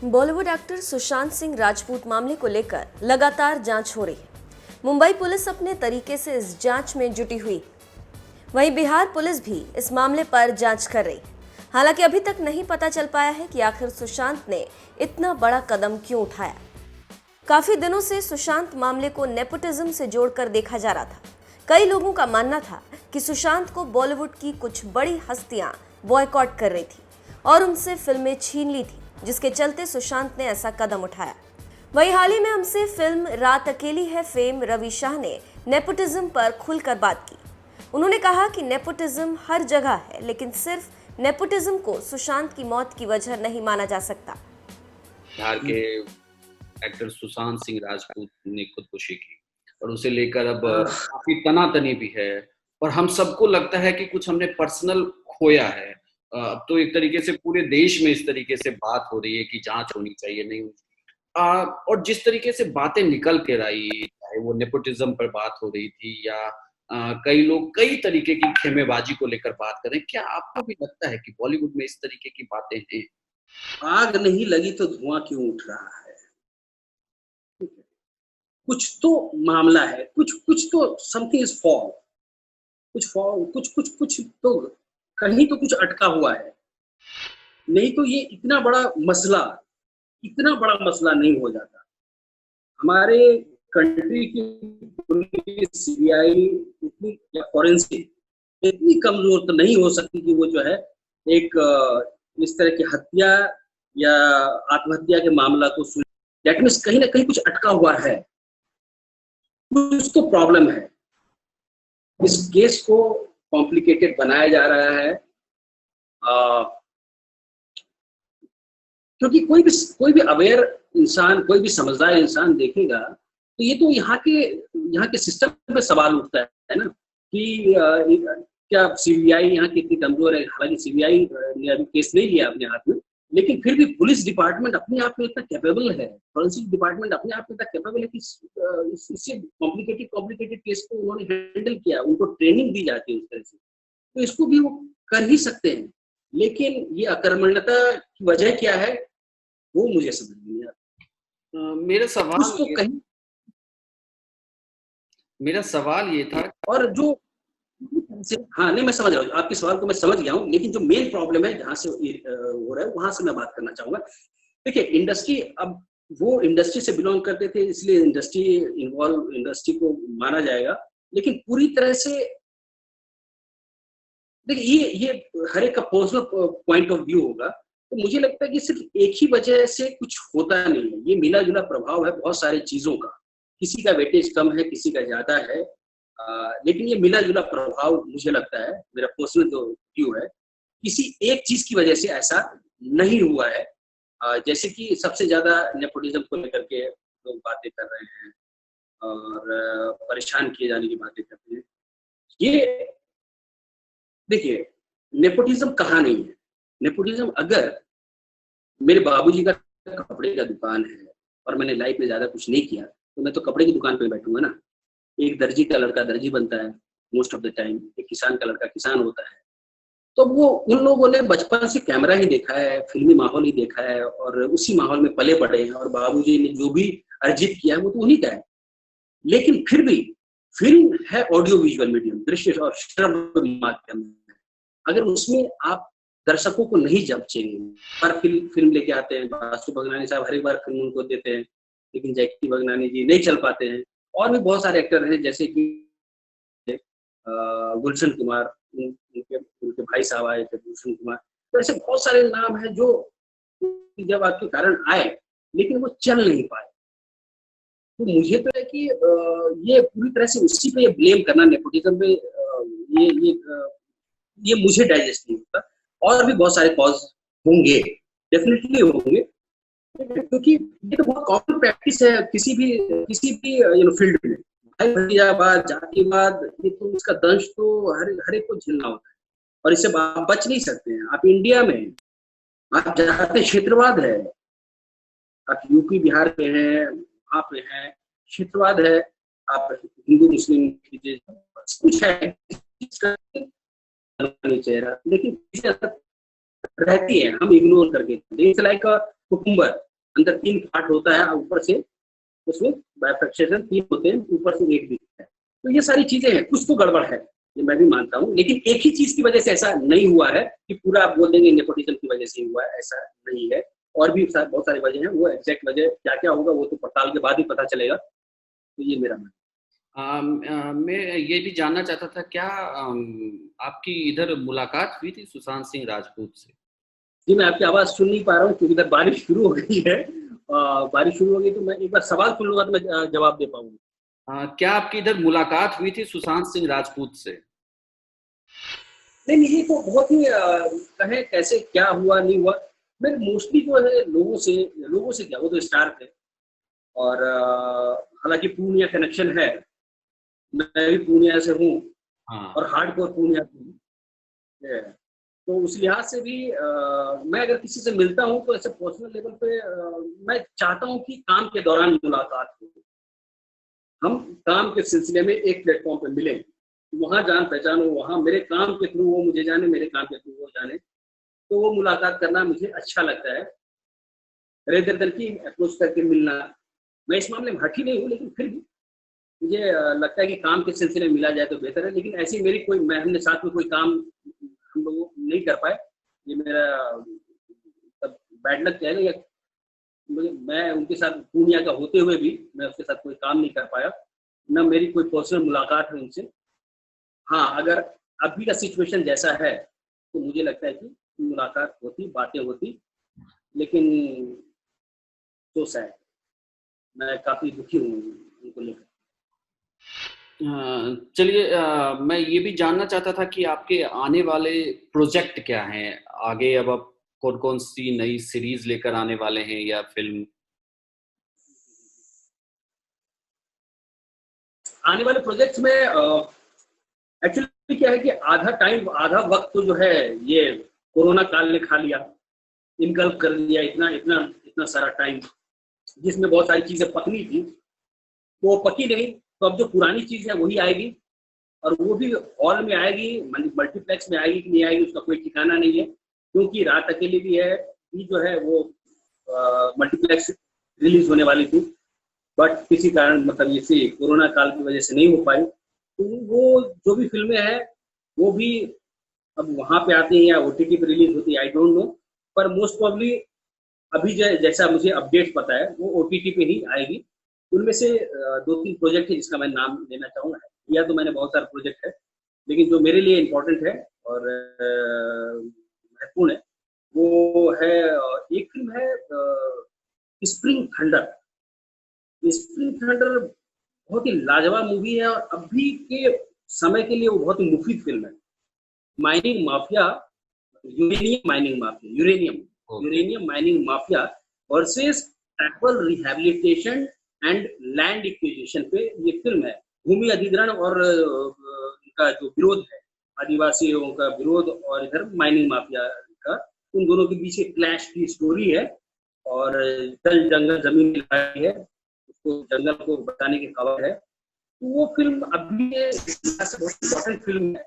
Bollywood actor Sushant Singh Rajput मामले को लेकर लगातार जांच हो रही है। मुंबई पुलिस अपने तरीके से इस जांच में जुटी हुई, वहीं बिहार पुलिस भी इस मामले पर जांच कर रही है। हालांकि अभी तक नहीं पता चल पाया है कि आखिर सुशांत ने इतना बड़ा कदम क्यों उठाया। काफी दिनों से सुशांत मामले को नेपोटिज्म से जोड़कर देखा जा रहा था। कई लोगों का मानना था कि सुशांत को बॉलीवुड की कुछ बड़ी हस्तियां बॉयकॉट कर रही थी और उनसे फिल्में छीन ली थी, जिसके चलते सुशांत ने ऐसा कदम उठाया। वहीं हाल ही में हमसे फिल्म रात अकेली है फेम रवि शाह ने नेपोटिज्म पर खुलकर बात की। उन्होंने कहा कि नेपोटिज्म हर जगह है, लेकिन सिर्फ नेपोटिज्म को सुशांत की मौत की वजह नहीं माना जा सकता। बिहार के एक्टर सुशांत सिंह राजपूत ने खुदकुशी की और उसे लेकर अब काफी तनातनी भी है और हम सबको लगता है कि कुछ हमने पर्सनल खोया है। अब तो एक तरीके से पूरे देश में इस तरीके से बात हो रही है कि जांच होनी चाहिए, नहीं और जिस तरीके से बातें निकल के आई, चाहे वो नेपोटिज्म पर बात हो रही थी या कई लोग कई तरीके की खेमेबाजी को लेकर बात कर रहे हैं। क्या आपको भी लगता है कि बॉलीवुड में इस तरीके की बातें हैं? आग नहीं लगी तो धुआं क्यों उठ रहा है? कुछ तो मामला है, कुछ तो समथिंग इज फॉल, कुछ तो कहीं तो कुछ अटका हुआ है। नहीं तो ये इतना बड़ा मसला नहीं हो जाता। हमारे कंट्री की पुलिस, सीबीआई इतनी या फॉरेंसिक इतनी कमजोर तो नहीं हो सकती कि वो जो है एक इस तरह की हत्या या आत्महत्या के मामला को सुन। दैट मीन्स कहीं ना कहीं कुछ अटका हुआ है, कुछ तो प्रॉब्लम है। इस केस को कॉम्प्लिकेटेड बनाया जा रहा है क्योंकि कोई भी अवेयर इंसान, कोई भी समझदार इंसान देखेगा तो ये तो यहाँ के सिस्टम पे सवाल उठता है ना कि क्या सीबीआई यहाँ की इतनी कमजोर है। हालांकि सीबीआई ने अभी केस नहीं लिया अपने हाथ में, लेकिन फिर भी पुलिस डिपार्टमेंट अपने आप में इतना कैपेबल है, फॉरेंसिक डिपार्टमेंट अपने आप में इतना कैपेबल है कि इससे कॉम्प्लिकेटेड केस को उन्होंने हैंडल किया। उनको ट्रेनिंग दी जाती है उस तरह से, तो इसको भी वो कर ही सकते हैं। लेकिन ये अकर्मण्यता की वजह क्या है वो मुझे समझ नहीं आता। मेरा सवाल ये था और जो हाँ नहीं, मैं समझ रहा हूँ आपके सवाल को, मैं समझ गया हूँ। लेकिन जो मेन प्रॉब्लम है जहाँ से हो रहा है वहां से मैं बात करना चाहूंगा। देखिए, इंडस्ट्री, अब वो इंडस्ट्री से बिलोंग करते थे इसलिए इंडस्ट्री को माना जाएगा, लेकिन पूरी तरह से देखिए ये हर एक का पर्सनल पॉइंट ऑफ व्यू होगा। तो मुझे लगता है कि सिर्फ एक ही वजह से कुछ होता नहीं है, ये मिला जुला प्रभाव है बहुत सारी चीजों का। किसी का वेटेज कम है, किसी का ज्यादा है, लेकिन ये मिला जुला प्रभाव मुझे लगता है, मेरा पर्सनल जो व्यू है, किसी एक चीज की वजह से ऐसा नहीं हुआ है। जैसे कि सबसे ज्यादा नेपोटिज्म को लेकर के लोग बातें कर रहे हैं और परेशान किए जाने की बातें करते हैं। ये देखिए, नेपोटिज्म कहाँ नहीं है। नेपोटिज्म, अगर मेरे बाबूजी का कपड़े का दुकान है और मैंने लाइफ में ज्यादा कुछ नहीं किया तो मैं तो कपड़े की दुकान पे बैठूंगा ना। एक दर्जी का लड़का दर्जी बनता है मोस्ट ऑफ द टाइम, एक किसान का लड़का किसान होता है। तो वो उन लोगों ने बचपन से कैमरा ही देखा है, फिल्मी माहौल ही देखा है और उसी माहौल में पले बड़े हैं और बाबूजी ने जो भी अर्जित किया है वो तो उन्हीं का है। लेकिन फिर भी फिल्म है ऑडियो विजुअल मीडियम, दृश्य और श्रव्य माध्यम। अगर उसमें आप दर्शकों को नहीं जमचेंगे, हर फिल्म लेके आते हैं, बासु भगनानी साहब हर एक बार फिल्म उनको देते हैं, लेकिन जैकी भगनानी जी नहीं चल पाते हैं। और भी बहुत सारे एक्टर हैं जैसे कि गुलशन कुमार, उनके भाई साहब आए थे गुलशन कुमार। तो ऐसे बहुत सारे नाम हैं जो जब आपके कारण आए लेकिन वो चल नहीं पाए। तो मुझे तो है कि ये पूरी तरह से उसी पे ब्लेम करना, नेपोटिज्म पे, ये मुझे डाइजेस्ट नहीं होता। और भी बहुत सारे कॉज होंगे, डेफिनेटली होंगे, क्योंकि ये तो बहुत कॉमन प्रैक्टिस है किसी भी फील्ड में। भाई भतीजावाद, जातिवाद, ये तो इसका दंश तो हर एक को झेलना होता है और इससे आप बच नहीं सकते हैं। आप इंडिया में आप जाते क्षेत्रवाद है, आप यूपी बिहार पे हैं, वहाँ पे है क्षेत्रवाद है, आप हिंदू मुस्लिम कुछ है चेहरा, लेकिन रहती है, हम इग्नोर करके। इट्स लाइक अ कुकुम्बर, अंदर 3 पार्ट होता है, ऊपर से उसमें बाइफर्केशन 3 होते हैं, ऊपर से 1 दिखता है। तो ये सारी चीजें हैं, कुछ तो गड़बड़ है, ये मैं भी मानता हूँ, लेकिन एक ही चीज की वजह से ऐसा नहीं हुआ है कि पूरा आप बोल देंगे नेपोटिज्म की वजह से हुआ है, ऐसा नहीं है। और भी बहुत सारी वजह है, वो एग्जैक्ट वजह क्या क्या होगा वो तो पड़ताल के बाद ही पता चलेगा। तो ये मेरा मानना। मैं ये भी जानना चाहता था, क्या आपकी इधर मुलाकात हुई थी सुशांत सिंह राजपूत से? जी, मैं आपकी आवाज सुन नहीं पा रहा हूँ क्योंकि इधर बारिश शुरू हो गई है। बारिश शुरू हो गई तो मैं एक बार सवाल सुन लूंगा तो मैं जवाब दे पाऊंगा। क्या आपकी इधर मुलाकात हुई थी सुशांत सिंह राजपूत से? नहीं, ये तो बहुत ही कहें कैसे क्या हुआ नहीं हुआ, मैं मोस्टली जो है लोगों से क्या, वो तो स्टार थे और हालांकि पूर्णिया कनेक्शन है, मैं भी पूर्णिया से हूँ हाँ। और हार्डकोर पूर्णिया है, तो उस लिहाज से भी मैं अगर किसी से मिलता हूँ तो ऐसे पर्सनल लेवल पे मैं चाहता हूँ कि काम के दौरान मुलाकात हो, हम काम के सिलसिले में एक प्लेटफॉर्म पे मिलें, वहाँ जान पहचान हो, वहाँ मेरे काम के थ्रू वो मुझे जाने, मेरे काम के थ्रू वो जाने, तो वो मुलाकात करना मुझे अच्छा लगता है, रेदर देन की अप्रोच करके मिलना। मैं इस मामले में हठी नहीं हूँ, लेकिन फिर भी मुझे लगता है कि काम के सिलसिले में मिला जाए तो बेहतर है। लेकिन ऐसी मेरी कोई, मैं हमने साथ में कोई काम हम लोग नहीं कर पाए, ये मेरा बैड लक कह लें, या मैं उनके साथ पूर्णिया का होते हुए भी मैं उसके साथ कोई काम नहीं कर पाया, न मेरी कोई पर्सनल मुलाकात है उनसे। हाँ, अगर अभी का सिचुएशन जैसा है तो मुझे लगता है कि मुलाकात होती, बातें होती, लेकिन तो सैड, मैं काफी दुखी हूँ उनको लेकर। चलिए, मैं ये भी जानना चाहता था कि आपके आने वाले प्रोजेक्ट क्या हैं आगे, अब आप कौन कौन सी नई सीरीज लेकर आने वाले हैं या फिल्म? आने वाले प्रोजेक्ट्स में एक्चुअली क्या है कि आधा वक्त तो जो है ये कोरोना काल ने खा लिया, इनकल्प कर दिया, इतना इतना इतना सारा टाइम जिसमें बहुत सारी चीजें पकनी थी वो पकी नहीं, तो अब जो पुरानी चीज है वही आएगी, और वो भी हॉल में आएगी, मल्टीप्लेक्स में आएगी कि नहीं आएगी उसका कोई ठिकाना नहीं है, क्योंकि रात अकेले भी है, भी जो है वो मल्टीप्लेक्स रिलीज होने वाली थी, बट किसी कारण मतलब इसी कोरोना काल की वजह से नहीं हो पाई। तो वो जो भी फिल्में हैं वो भी अब वहां पे आती हैं या OTT पे रिलीज होती है, आई डोंट नो, पर मोस्ट प्रॉब्ली अभी जैसा मुझे अपडेट पता है वो OTT पे ही आएगी। उनमें से 2-3 प्रोजेक्ट है जिसका मैं नाम लेना चाहूँगा, या तो मैंने बहुत सारे प्रोजेक्ट है, लेकिन जो मेरे लिए इम्पोर्टेंट है और महत्वपूर्ण है वो है, एक फिल्म है स्प्रिंग थंडर। स्प्रिंग थंडर बहुत ही लाजवाब मूवी है और अभी के समय के लिए वो बहुत ही मुफीद फिल्म है। Mining mafia, uranium mining mafia versus tribal rehabilitation and land acquisition पे ये फिल्म है। भूमि अधिग्रहण और उनका जो विरोध है, आदिवासियों का विरोध और इधर माइनिंग माफिया का, उन दोनों के बीच एक क्लैश की स्टोरी है, और जल जंगल जमीन लड़ाई है, उसको जंगल को बचाने की खबर है। तो वो फिल्म अभी बहुत इम्पोर्टेंट फिल्म है,